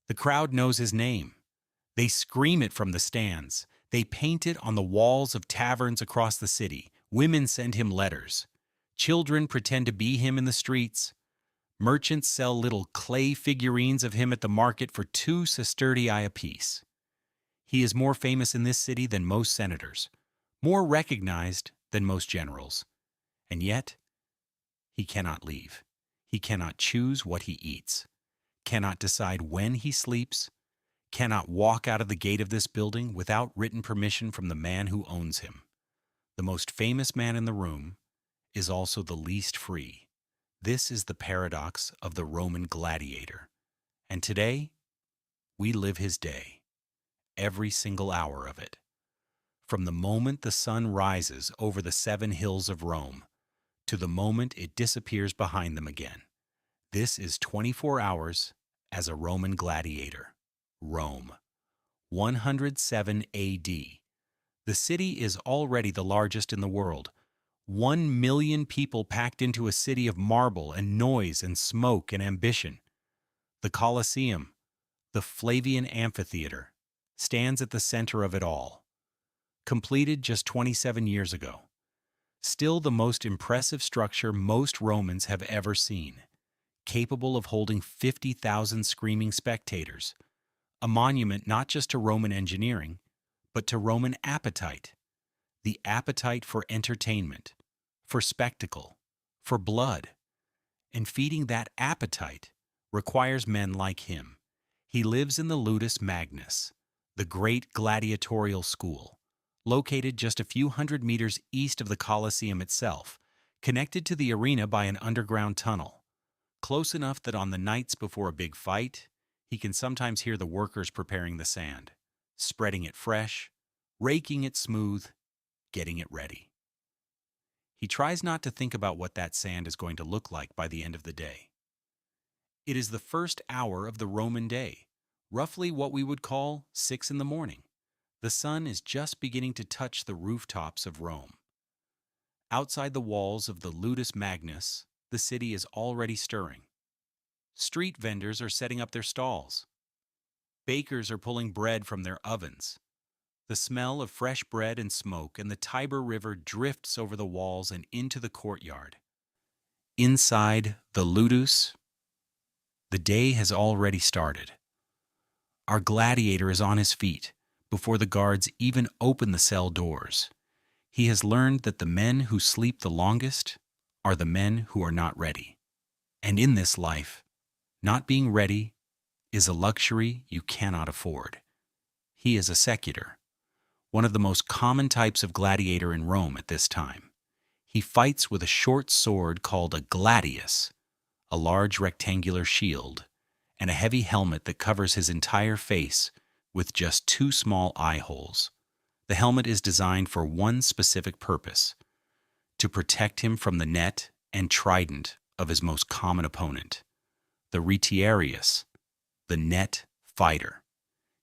The crowd knows his name. They scream it from the stands. They paint it on the walls of taverns across the city. Women send him letters. Children pretend to be him in the streets. Merchants sell little clay figurines of him at the market for 2 sestertii apiece. He is more famous in this city than most senators, more recognized than most generals. And yet, he cannot leave. He cannot choose what he eats, cannot decide when he sleeps, cannot walk out of the gate of this building without written permission from the man who owns him. The most famous man in the room is also the least free. This is the paradox of the Roman gladiator. And today, we live his day, every single hour of it. From the moment the sun rises over the 7 hills of Rome to the moment it disappears behind them again. This is 24 hours as a Roman gladiator. Rome. 107 AD. The city is already the largest in the world. 1 million people packed into a city of marble and noise and smoke and ambition. The Colosseum, the Flavian amphitheater, stands at the center of it all. Completed just 27 years ago. Still the most impressive structure most Romans have ever seen. Capable of holding 50,000 screaming spectators. A monument not just to Roman engineering, but to Roman appetite. The appetite for entertainment, for spectacle, for blood. And feeding that appetite requires men like him. He lives in the Ludus Magnus, the great gladiatorial school, located just a few hundred meters east of the Colosseum itself, connected to the arena by an underground tunnel. Close enough that on the nights before a big fight, he can sometimes hear the workers preparing the sand, spreading it fresh, raking it smooth, getting it ready. He tries not to think about what that sand is going to look like by the end of the day. It is the first hour of the Roman day, roughly what we would call 6 in the morning. The sun is just beginning to touch the rooftops of Rome. Outside the walls of the Ludus Magnus, the city is already stirring. Street vendors are setting up their stalls. Bakers are pulling bread from their ovens. The smell of fresh bread and smoke and the Tiber River drifts over the walls and into the courtyard. Inside the Ludus, the day has already started. Our gladiator is on his feet before the guards even open the cell doors. He has learned that the men who sleep the longest are the men who are not ready. And in this life, not being ready is a luxury you cannot afford. He is a secutor, one of the most common types of gladiator in Rome at this time. He fights with a short sword called a gladius, a large rectangular shield, and a heavy helmet that covers his entire face with just 2 small eye holes. The helmet is designed for one specific purpose: to protect him from the net and trident of his most common opponent, the retiarius, the net fighter.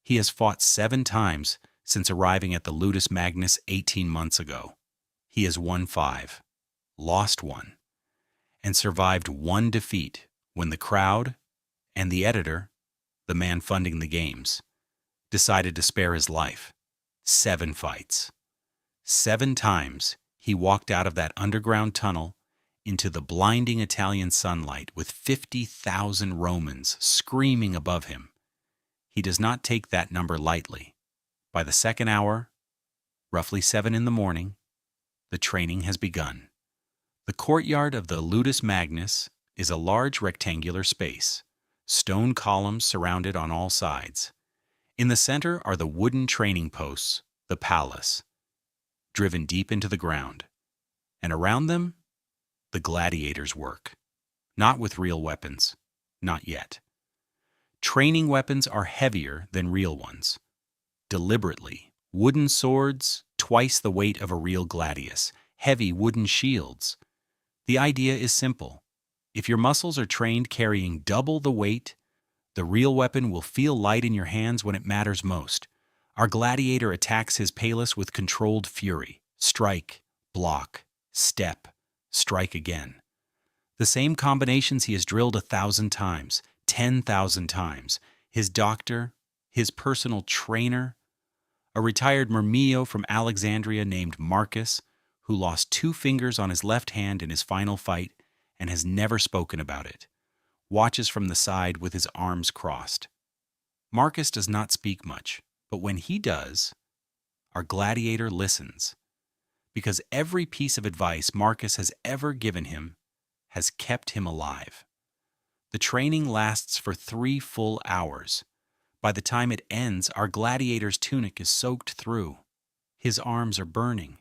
He has fought 7 times since arriving at the Ludus Magnus 18 months ago. He has won 5, lost 1, and survived 1 defeat when the crowd and the editor, the man funding the games, decided to spare his life. 7 fights. 7 times he walked out of that underground tunnel into the blinding Italian sunlight with 50,000 Romans screaming above him. He does not take that number lightly. By the 2nd hour, roughly 7 in the morning, the training has begun. The courtyard of the Ludus Magnus is a large rectangular space. Stone columns surround it on all sides. In the center are the wooden training posts, the palace, driven deep into the ground. And around them, the gladiators work. Not with real weapons. Not yet. Training weapons are heavier than real ones. Deliberately, wooden swords, twice the weight of a real gladius, heavy wooden shields. The idea is simple. If your muscles are trained carrying double the weight, the real weapon will feel light in your hands when it matters most. Our gladiator attacks his palus with controlled fury. Strike, block, step, strike again. The same combinations he has drilled 1,000 times, 10,000 times. his doctor, his personal trainer, a retired Murmillo from Alexandria named Marcus, who lost 2 fingers on his left hand in his final fight and has never spoken about it, watches from the side with his arms crossed. Marcus does not speak much, but when he does, our gladiator listens, because every piece of advice Marcus has ever given him has kept him alive. The training lasts for 3 full hours. By the time it ends, our gladiator's tunic is soaked through. His arms are burning.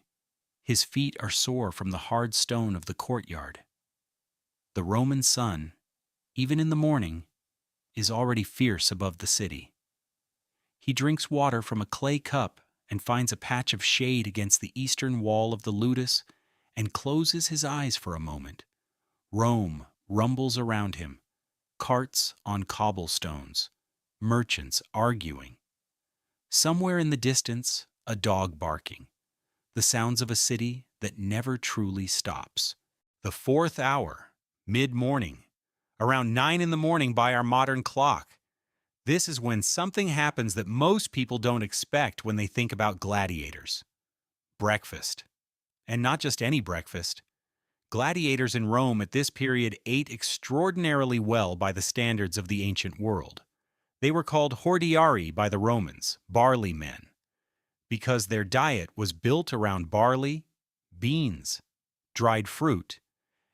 His feet are sore from the hard stone of the courtyard. The Roman sun, even in the morning, is already fierce above the city. He drinks water from a clay cup and finds a patch of shade against the eastern wall of the Ludus and closes his eyes for a moment. Rome rumbles around him, carts on cobblestones, merchants arguing. Somewhere in the distance, a dog barking. The sounds of a city that never truly stops. The 4th hour, mid-morning, around 9 in the morning by our modern clock. This is when something happens that most people don't expect when they think about gladiators. Breakfast. And not just any breakfast. Gladiators in Rome at this period ate extraordinarily well by the standards of the ancient world. They were called hordearii by the Romans, barley men, because their diet was built around barley, beans, dried fruit,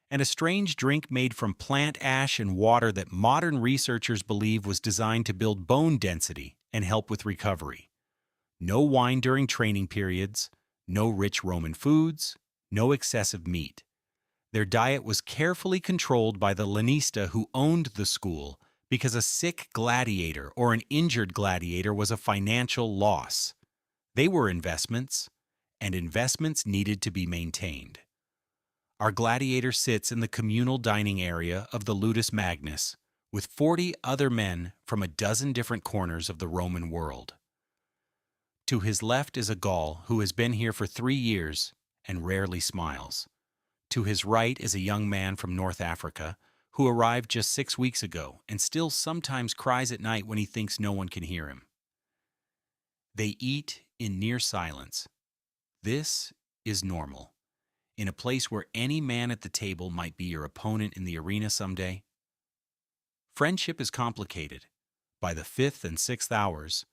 and a strange drink made from plant ash and water that modern researchers believe was designed to build bone density and help with recovery. No wine during training periods, no rich Roman foods, no excessive meat. Their diet was carefully controlled by the lanista who owned the school because a sick gladiator or an injured gladiator was a financial loss. They were investments, and investments needed to be maintained. Our gladiator sits in the communal dining area of the Ludus Magnus with 40 other men from a dozen different corners of the Roman world. To his left is a Gaul who has been here for 3 years and rarely smiles. To his right is a young man from North Africa who arrived just 6 weeks ago and still sometimes cries at night when he thinks no one can hear him. They eat in near silence. This is normal. In a place where any man at the table might be your opponent in the arena someday. Friendship is complicated. By the 5th and 6th hours,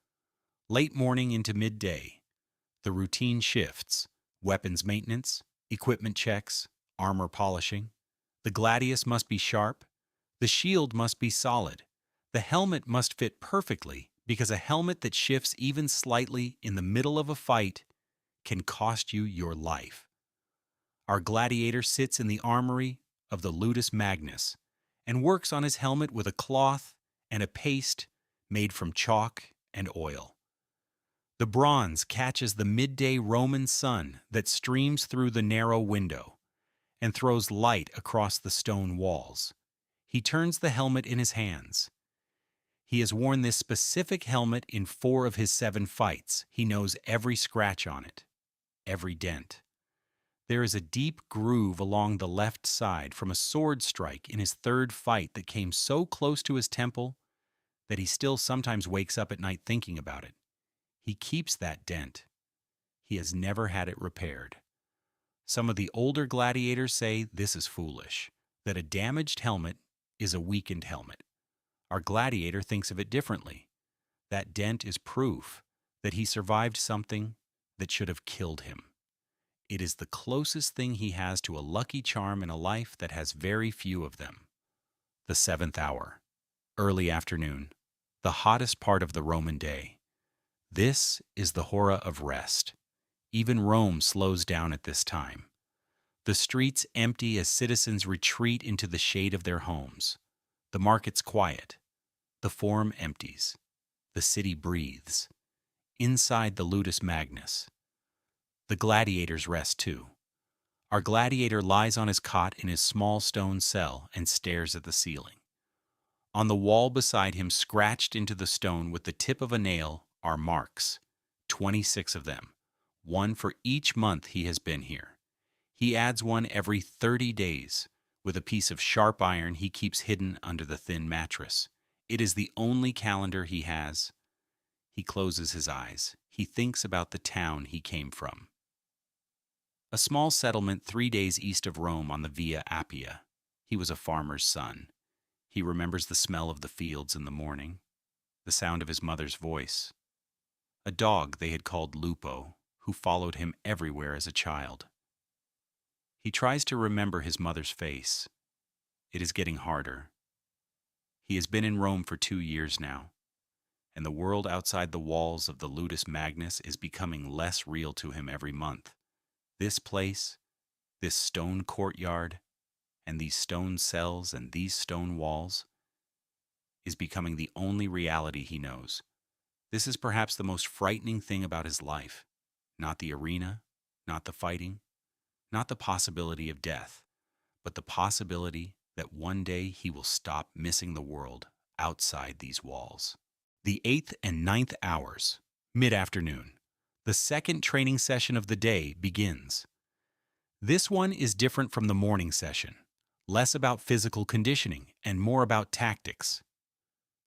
late morning into midday, the routine shifts: weapons maintenance, equipment checks, armor polishing. The gladius must be sharp. The shield must be solid. The helmet must fit perfectly, because a helmet that shifts even slightly in the middle of a fight can cost you your life. Our gladiator sits in the armory of the Ludus Magnus and works on his helmet with a cloth and a paste made from chalk and oil. The bronze catches the midday Roman sun that streams through the narrow window and throws light across the stone walls. He turns the helmet in his hands. He has worn this specific helmet in 4 of his 7 fights. He knows every scratch on it, every dent. There is a deep groove along the left side from a sword strike in his 3rd fight that came so close to his temple that he still sometimes wakes up at night thinking about it. He keeps that dent. He has never had it repaired. Some of the older gladiators say this is foolish, that a damaged helmet is a weakened helmet. Our gladiator thinks of it differently. That dent is proof that he survived something that should have killed him. It is the closest thing he has to a lucky charm in a life that has very few of them. The 7th hour, early afternoon, the hottest part of the Roman day. This is the hora of rest. Even Rome slows down at this time. The streets empty as citizens retreat into the shade of their homes. The market's quiet. The forum empties. The city breathes. Inside the Ludus Magnus, the gladiators rest too. Our gladiator lies on his cot in his small stone cell and stares at the ceiling. On the wall beside him, scratched into the stone with the tip of a nail, are marks, 26 of them, one for each month he has been here. He adds one every 30 days with a piece of sharp iron he keeps hidden under the thin mattress. It is the only calendar he has. He closes his eyes. He thinks about the town he came from. A small settlement 3 days east of Rome on the Via Appia. He was a farmer's son. He remembers the smell of the fields in the morning, the sound of his mother's voice, a dog they had called Lupo, who followed him everywhere as a child. He tries to remember his mother's face. It is getting harder. He has been in Rome for 2 years now, and the world outside the walls of the Ludus Magnus is becoming less real to him every month. This place, this stone courtyard, and these stone cells and these stone walls is becoming the only reality he knows. This is perhaps the most frightening thing about his life. Not the arena, not the fighting, not the possibility of death, but the possibility that one day he will stop missing the world outside these walls. The 8th and 9th hours, mid-afternoon. The second training session of the day begins. This one is different from the morning session, less about physical conditioning and more about tactics.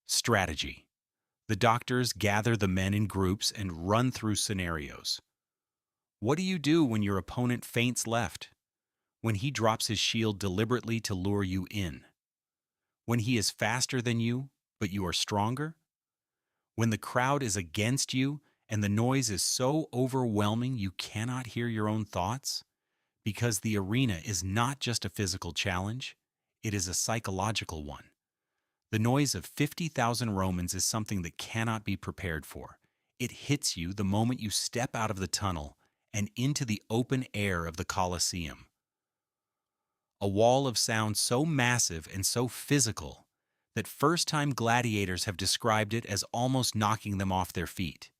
Strategy. The doctors gather the men in groups and run through scenarios. What do you do when your opponent feints left? When he drops his shield deliberately to lure you in? When he is faster than you, but you are stronger? When the crowd is against you and the noise is so overwhelming you cannot hear your own thoughts? Because the arena is not just a physical challenge, it is a psychological one. The noise of 50,000 Romans is something that cannot be prepared for. It hits you the moment you step out of the tunnel and into the open air of the Colosseum. A wall of sound so massive and so physical that first-time gladiators have described it as almost knocking them off their feet.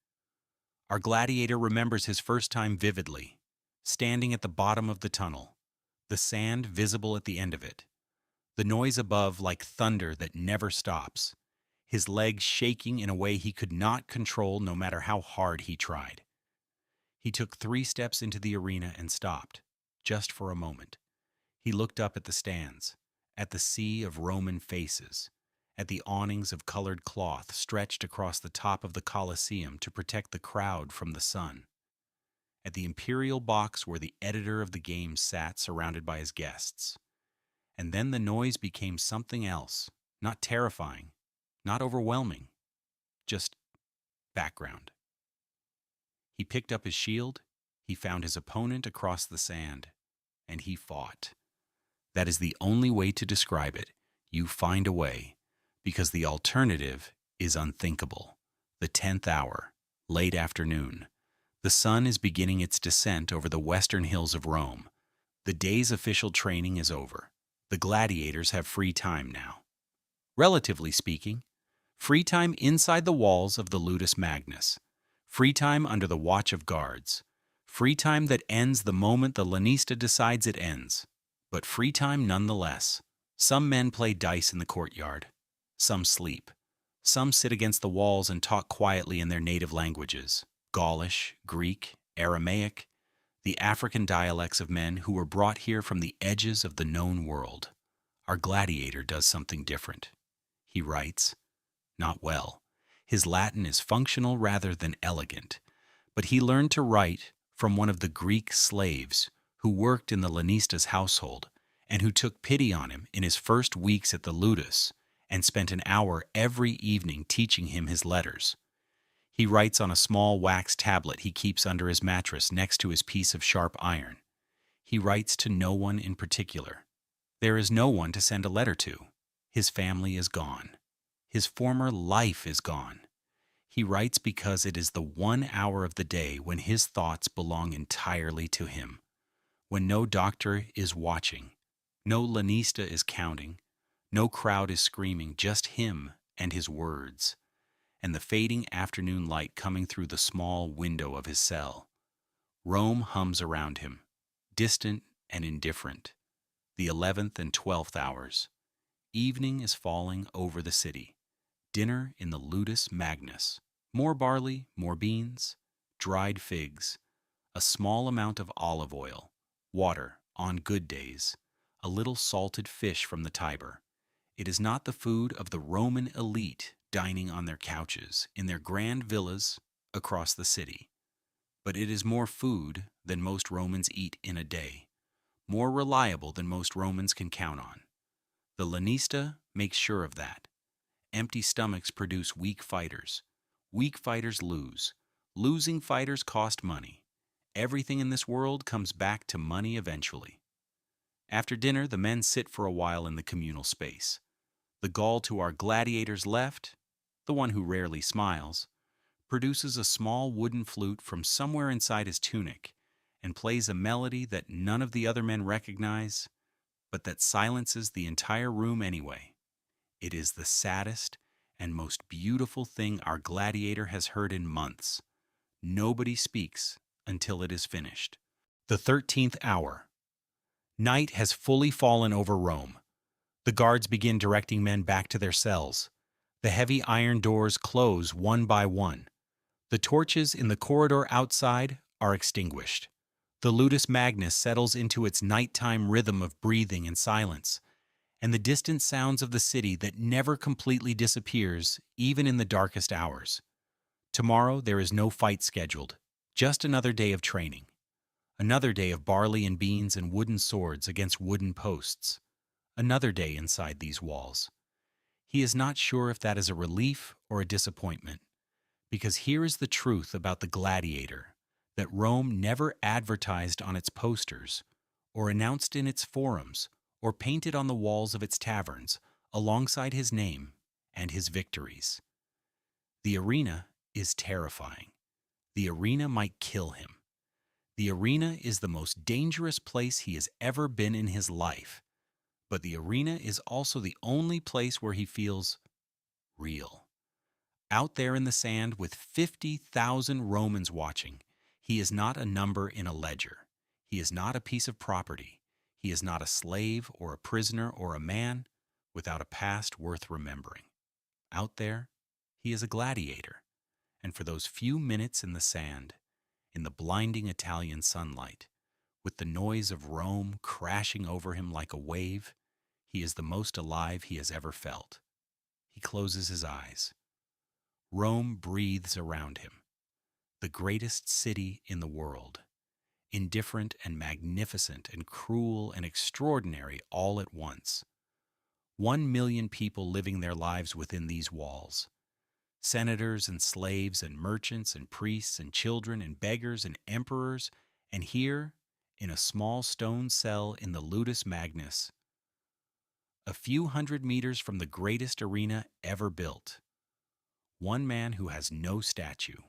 Our gladiator remembers his first time vividly, standing at the bottom of the tunnel, the sand visible at the end of it, the noise above like thunder that never stops, his legs shaking in a way he could not control no matter how hard he tried. He took 3 steps into the arena and stopped, just for a moment. He looked up at the stands, at the sea of Roman faces, at the awnings of colored cloth stretched across the top of the Colosseum to protect the crowd from the sun, at the imperial box where the editor of the game sat surrounded by his guests. And then the noise became something else, not terrifying, not overwhelming, just background. He picked up his shield, he found his opponent across the sand, and he fought. That is the only way to describe it. You find a way, because the alternative is unthinkable. The 10th hour, late afternoon. The sun is beginning its descent over the western hills of Rome. The day's official training is over. The gladiators have free time now. Relatively speaking, free time inside the walls of the Ludus Magnus. Free time under the watch of guards. Free time that ends the moment the lanista decides it ends. But free time nonetheless. Some men play dice in the courtyard. Some sleep. Some sit against the walls and talk quietly in their native languages. Gaulish, Greek, Aramaic, the African dialects of men who were brought here from the edges of the known world. Our gladiator does something different. He writes, not well. His Latin is functional rather than elegant, but he learned to write from one of the Greek slaves who worked in the Lanista's household and who took pity on him in his first weeks at the Ludus and spent an hour every evening teaching him his letters. He writes on a small wax tablet he keeps under his mattress next to his piece of sharp iron. He writes to no one in particular. There is no one to send a letter to. His family is gone. His former life is gone. He writes because it is the 1 hour of the day when his thoughts belong entirely to him, when no doctor is watching, no lanista is counting, no crowd is screaming, just him and his words, and the fading afternoon light coming through the small window of his cell. Rome hums around him, distant and indifferent. The 11th and 12th hours. Evening is falling over the city. Dinner in the Ludus Magnus. More barley, more beans, dried figs, a small amount of olive oil, water on good days, a little salted fish from the Tiber. It is not the food of the Roman elite dining on their couches in their grand villas across the city, but it is more food than most Romans eat in a day, more reliable than most Romans can count on. The Lanista makes sure of that. Empty stomachs produce weak fighters. Weak fighters lose. Losing fighters cost money. Everything in this world comes back to money eventually. After dinner, the men sit for a while in the communal space. The Gaul to our gladiator's left, the one who rarely smiles, produces a small wooden flute from somewhere inside his tunic and plays a melody that none of the other men recognize, but that silences the entire room anyway. It is the saddest and most beautiful thing our gladiator has heard in months. Nobody speaks until it is finished. The 13th hour. Night has fully fallen over Rome. The guards begin directing men back to their cells. The heavy iron doors close one by one. The torches in the corridor outside are extinguished. The Ludus Magnus settles into its nighttime rhythm of breathing and silence, and the distant sounds of the city that never completely disappears, even in the darkest hours. Tomorrow there is no fight scheduled, just another day of training. Another day of barley and beans and wooden swords against wooden posts. Another day inside these walls. He is not sure if that is a relief or a disappointment, because here is the truth about the gladiator that Rome never advertised on its posters, or announced in its forums, or painted on the walls of its taverns alongside his name and his victories. The arena is terrifying. The arena might kill him. The arena is the most dangerous place he has ever been in his life, but the arena is also the only place where he feels real. Out there in the sand with 50,000 Romans watching, he is not a number in a ledger. He is not a piece of property. He is not a slave or a prisoner or a man without a past worth remembering. Out there, he is a gladiator, and for those few minutes in the sand, in the blinding Italian sunlight, with the noise of Rome crashing over him like a wave, he is the most alive he has ever felt. He closes his eyes. Rome breathes around him, the greatest city in the world, indifferent and magnificent and cruel and extraordinary all at once. 1 million people living their lives within these walls. Senators and slaves and merchants and priests and children and beggars and emperors, and here, in a small stone cell in the Ludus Magnus, a few hundred meters from the greatest arena ever built, one man who has no statue,